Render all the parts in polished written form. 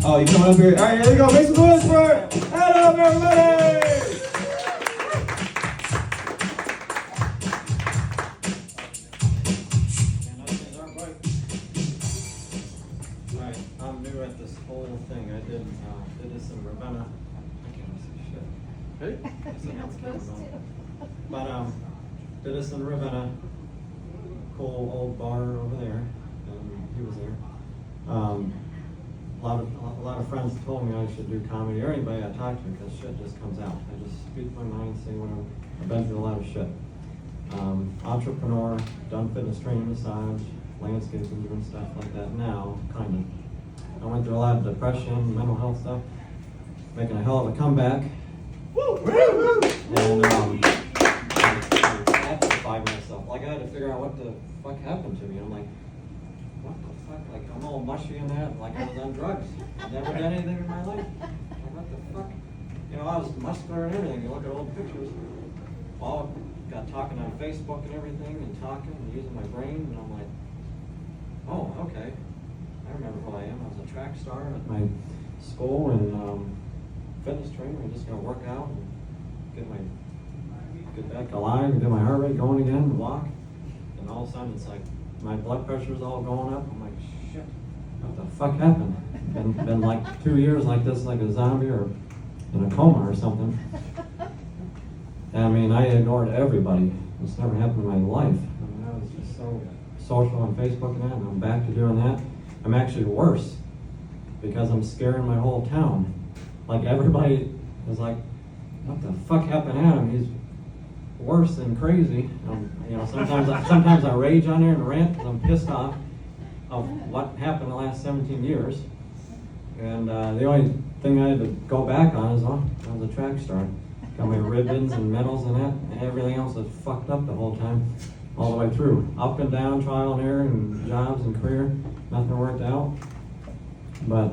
Oh, you coming up here? All right, here we go. Make some noise for Adam, everybody! Alright, I'm new at this whole thing. I did this in Ravenna. I can't see shit. Hey? But did this in Ravenna. Cool old bar over there. And he was there. A lot of friends told me I should do comedy, or anybody I talk to, because shit just comes out. I just speak my mind, say what I've been through a lot of shit. Entrepreneur, done fitness training, massage, landscaping, doing stuff like that now, kind of. I went through a lot of depression, mental health stuff, making a hell of a comeback. Woo! Woo! And I amplified myself. Like I had to figure out what the fuck happened to me. I'm like, what the fuck? Like I'm all mushy in that, like I was on drugs. I've never done anything in my life. Like what the fuck? You know, I was muscular and everything. You look at old pictures. All got talking on Facebook and everything, and talking and using my brain, and I'm like, oh, okay. I remember who I am. I was a track star at my school and fitness trainer. I'm just gonna work out and get back alive and get my heart rate going again and walk. And all of a sudden it's like my blood pressure's all going up. I'm like, shit, what the fuck happened? Been like 2 years like this, like a zombie or in a coma or something. And I mean, I ignored everybody. This never happened in my life. I mean, I was just so social on Facebook and that, and I'm back to doing that. I'm actually worse because I'm scaring my whole town. Like everybody is like, what the fuck happened to Adam? He's worse than crazy. You know, sometimes I rage on there and rant because I'm pissed off of what happened the last 17 years. And the only thing I had to go back on is, I was a track star. Got my ribbons and medals and that, and everything else was fucked up the whole time, all the way through. Up and down, trial and error, and jobs and career, nothing worked out. But,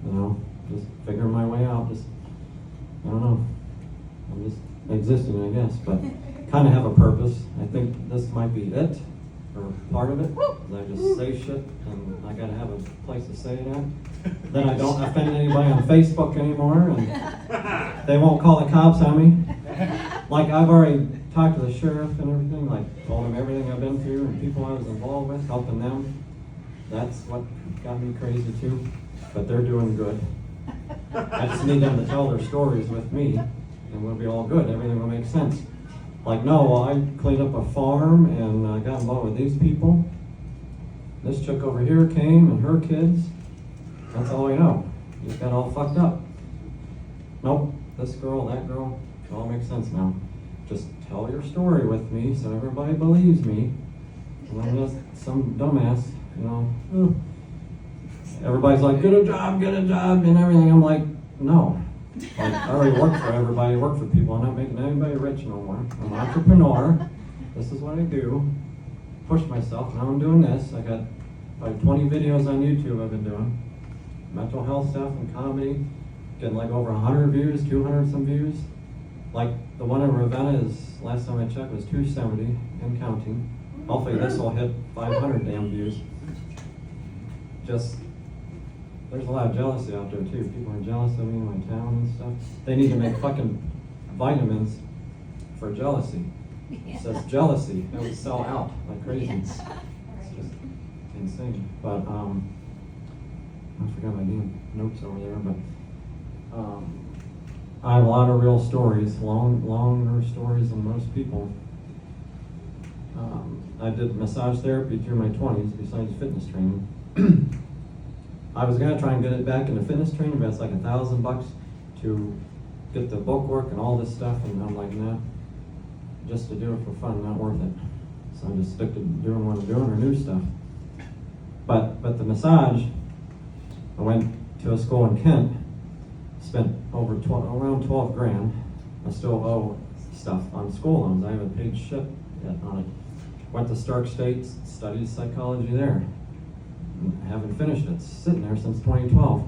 you know, just figuring my way out, I don't know. I'm just existing, I guess, but kind of have a purpose. I think this might be it, or part of it. I just say shit, and I gotta have a place to say it at. Then I don't offend anybody on Facebook anymore, and they won't call the cops on me. Like I've already talked to the sheriff and everything, like told him everything I've been through and people I was involved with, helping them. That's what got me crazy too, but they're doing good. I just need them to tell their stories with me, and we'll be all good. Everything will make sense. Like, no, well, I cleaned up a farm, and I got involved with these people. This chick over here came, and her kids. That's all we know. Just got all fucked up. Nope, this girl, that girl, it all makes sense now. Just tell your story with me so everybody believes me. And I'm just some dumbass, you know. Everybody's like, get a job, and everything. I'm like, no. Like, I already work for everybody, work for people. I'm not making anybody rich no more. I'm an entrepreneur. This is what I do. Push myself. Now I'm doing this. I got like 20 videos on YouTube I've been doing. Mental health stuff and comedy. Getting like over 100 views, 200 some views. Like the one in Ravenna is, last time I checked, was 270 and counting. Hopefully this will hit 500 damn views. Just, there's a lot of jealousy out there too. People are jealous of me in my town and stuff. They need to make fucking vitamins for jealousy. It says jealousy. It would sell out like crazy. It's just insane. But I forgot my damn notes over there. But I have a lot of real stories, longer stories than most people. I did massage therapy through my 20s besides fitness training. I was gonna try and get it back into fitness training, but it's like $1,000 to get the book work and all this stuff, and I'm like, nah, just to do it for fun, not worth it. So I just stick to doing what I'm doing or new stuff. But the massage, I went to a school in Kent, spent around 12 grand. I still owe stuff on school loans. I haven't paid shit yet on it. Went to Stark State, studied psychology there. I haven't finished it. It's sitting there since 2012.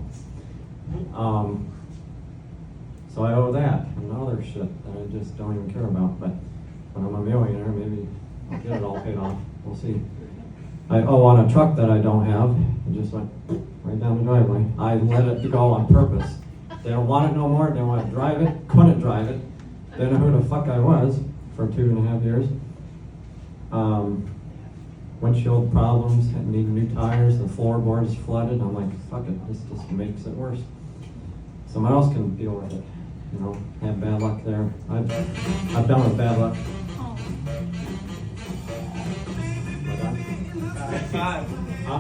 So I owe that and other shit that I just don't even care about. But when I'm a millionaire, maybe I'll get it all paid off. We'll see. I owe on a truck that I don't have. It just went right down the driveway. I let it go on purpose. They don't want it no more, they don't want to drive it, couldn't drive it. They know who the fuck I was for 2.5 years. Windshield problems, need new tires, the floorboards flooded. I'm like, fuck it, this just makes it worse. Someone else can deal with it, you know, have bad luck there. I've done with bad luck. Five. Huh?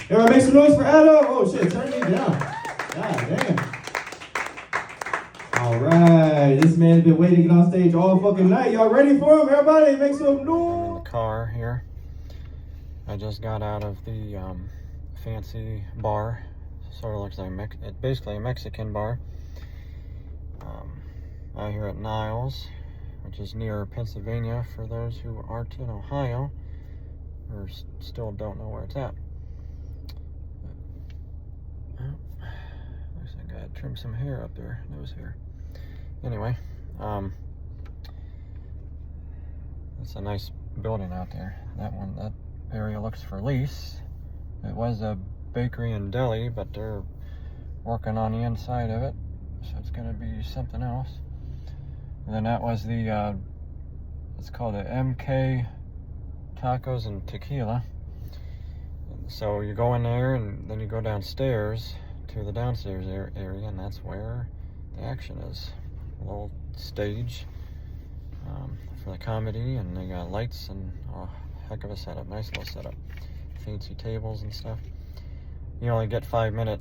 Everybody make some noise for Adam. Oh shit, turn me down. God damn. Alright, this man's been waiting to get on stage all fucking night. Y'all ready for him? Everybody make some noise. I'm in the car here. I just got out of the fancy bar. Sort of looks like basically a Mexican bar. Out here at Niles, which is near Pennsylvania for those who aren't in Ohio or still don't know where it's at. Looks like I gotta trim some hair up there, nose hair. Anyway, it's a nice building out there. That area looks for lease. It was a bakery and deli, but they're working on the inside of it, so it's gonna be something else. And then that was the it's called the MK Tacos and Tequila. So you go in there and then you go downstairs to the downstairs area, and that's where the action is. A little stage for the comedy, and they got lights and heck of a setup. Nice little setup. Fancy tables and stuff. You only get 5-minute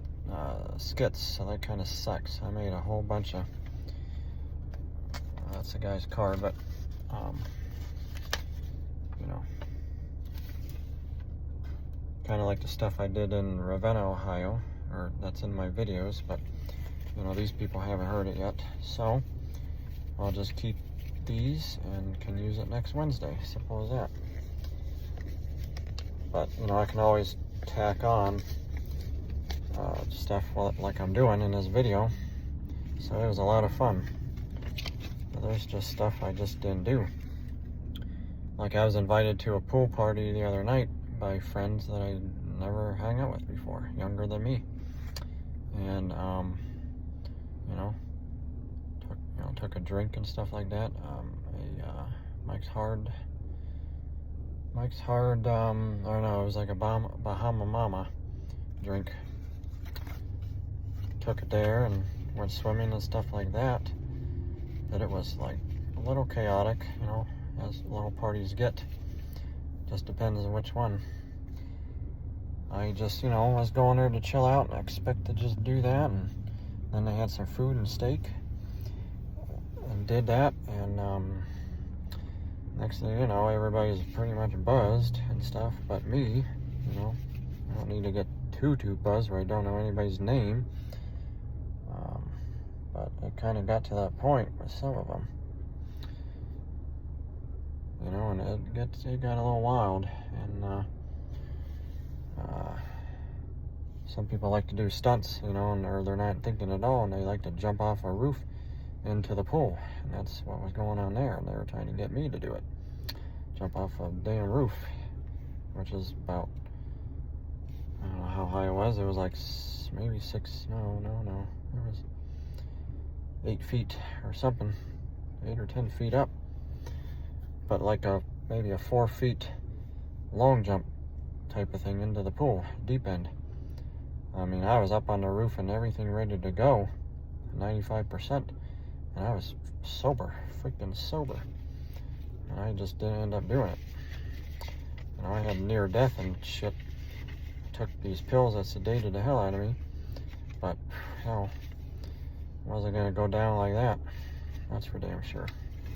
skits, so that kind of sucks. I made a whole bunch of that's the guy's car, but you know, kind of like the stuff I did in Ravenna, Ohio, or that's in my videos, but you know, these people haven't heard it yet, so I'll just keep these and can use it next Wednesday. Simple as that. But you know, I can always tack on stuff like I'm doing in this video, so it was a lot of fun. But there's just stuff I just didn't do. Like I was invited to a pool party the other night by friends that I never hung out with before, younger than me, and you know, took a drink and stuff like that. Mike's Hard, I don't know, it was like a Bahama Mama drink. Took it there and went swimming and stuff like that. But it was like a little chaotic, you know, as little parties get. Just depends on which one. I just, you know, was going there to chill out, and I expect to just do that, and then they had some food and steak and did that, and next thing you know, everybody's pretty much buzzed and stuff, but me, you know, I don't need to get too buzzed where I don't know anybody's name. But it kind of got to that point with some of them, you know, and it got a little wild, and some people like to do stunts, you know, or they're not thinking at all, and they like to jump off a roof into the pool, and that's what was going on there, and they were trying to get me to do it. Jump off a damn roof, which is about, I don't know how high it was like maybe 6, no, it was 8 feet or something, 8 or 10 feet up, but like maybe a 4 feet long jump type of thing into the pool, deep end. I mean, I was up on the roof and everything ready to go, 95%, and I was sober, freaking sober, and I just didn't end up doing it. You know, I had near death and shit. Took these pills that sedated the hell out of me, but hell, wasn't gonna go down like that. That's for damn sure.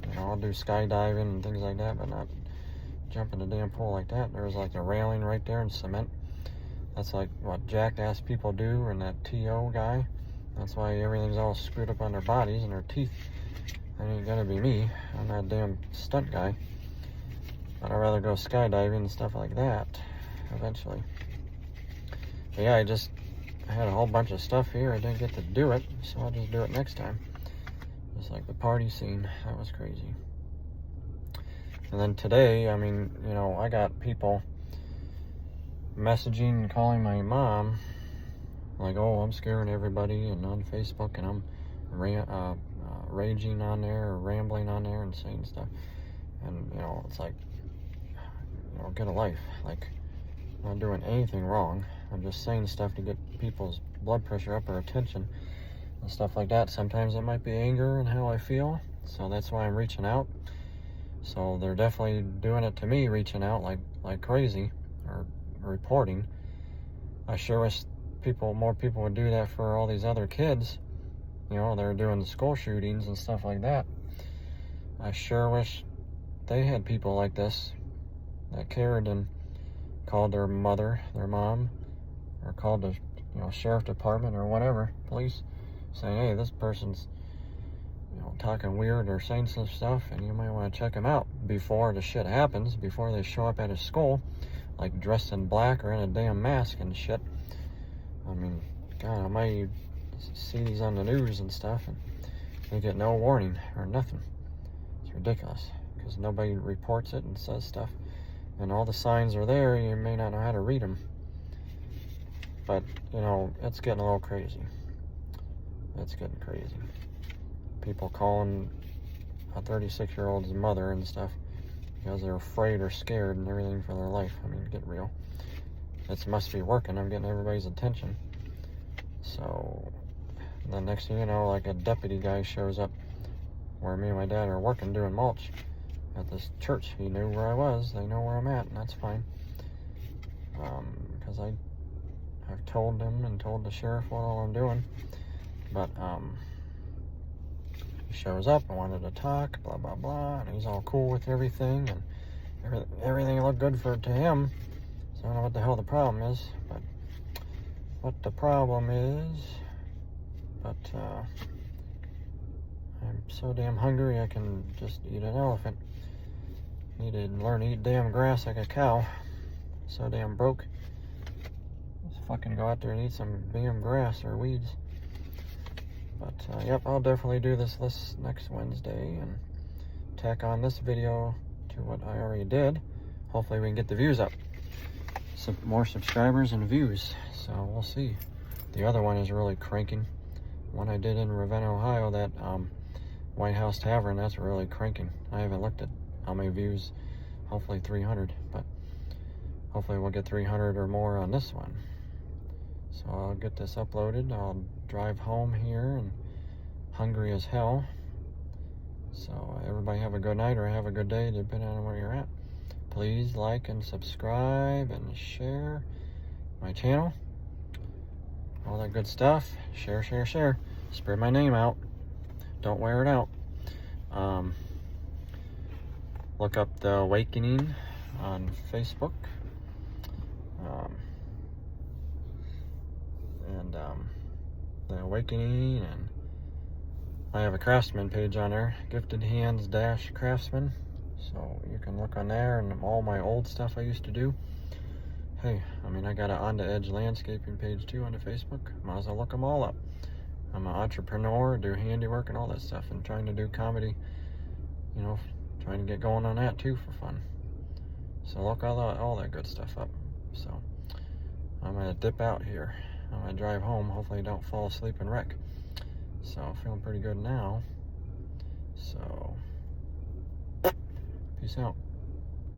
You know, I'll do skydiving and things like that, but not jump in the damn pool like that. There was like a railing right there in cement. That's like what jackass people do, and that TO guy. That's why everything's all screwed up on their bodies and their teeth. That ain't gonna be me. I'm not a damn stunt guy. But I'd rather go skydiving and stuff like that eventually. But yeah, I had a whole bunch of stuff here. I didn't get to do it, so I'll just do it next time. Just like the party scene, that was crazy. And then today, I mean, you know, I got people messaging and calling my mom, like, oh, I'm scaring everybody, and on Facebook, and I'm raging on there, or rambling on there, and saying stuff. And, you know, it's like, you know, get a life. Like, I'm not doing anything wrong. I'm just saying stuff to get people's blood pressure up or attention and stuff like that. Sometimes it might be anger and how I feel, so that's why I'm reaching out. So they're definitely doing it to me, reaching out like crazy, or reporting. I sure wish more people would do that for all these other kids. You know, they're doing the school shootings and stuff like that. I sure wish they had people like this that cared and called their mother, their mom, or called the, you know, sheriff department or whatever, police, saying, hey, this person's, you know, talking weird or saying some stuff, and you might want to check him out before the shit happens, before they show up at his school, like dressed in black or in a damn mask and shit. I mean, God almighty, you see these on the news and stuff, and they get no warning or nothing. It's ridiculous, because nobody reports it and says stuff. And all the signs are there, you may not know how to read them. But, you know, it's getting a little crazy. It's getting crazy. People calling a 36-year-old's mother and stuff because they're afraid or scared and everything for their life. I mean, get real. It must be working. I'm getting everybody's attention. So, the next thing you know, like a deputy guy shows up where me and my dad are working doing mulch at this church. He knew where I was. They know where I'm at, and that's fine. Because I've told them and told the sheriff what all I'm doing. But he shows up. I wanted to talk, blah blah blah, and he's all cool with everything, and everything looked good to him. So I don't know what the hell the problem is, but what the problem is. But I'm so damn hungry I can just eat an elephant. Need to learn to eat damn grass like a cow. So damn broke. Just fucking go out there and eat some damn grass or weeds. But yep, I'll definitely do this next Wednesday and tack on this video to what I already did. Hopefully we can get the views up. Some more subscribers and views. So we'll see. The other one is really cranking. One I did in Ravenna, Ohio, that White House Tavern, that's really cranking. I haven't looked at how many views. Hopefully 300, but hopefully we'll get 300 or more on this one. So I'll get this uploaded. I'll drive home here and hungry as hell. So everybody have a good night or have a good day, depending on where you're at. Please like and subscribe and share my channel. All that good stuff. Share, share, share. Spread my name out. Don't wear it out. Look up The Awakening on Facebook. The Awakening, and I have a Craftsman page on there, Gifted Hands Craftsman. So you can look on there and all my old stuff I used to do. Hey, I mean, I got an On the Edge landscaping page too on the Facebook. Might as well look them all up. I'm an entrepreneur, do handiwork and all that stuff, and trying to do comedy, you know, trying to get going on that too for fun. So look all that good stuff up. So I'm gonna dip out here. I'm gonna drive home. Hopefully I don't fall asleep and wreck. So feeling pretty good now. So peace out.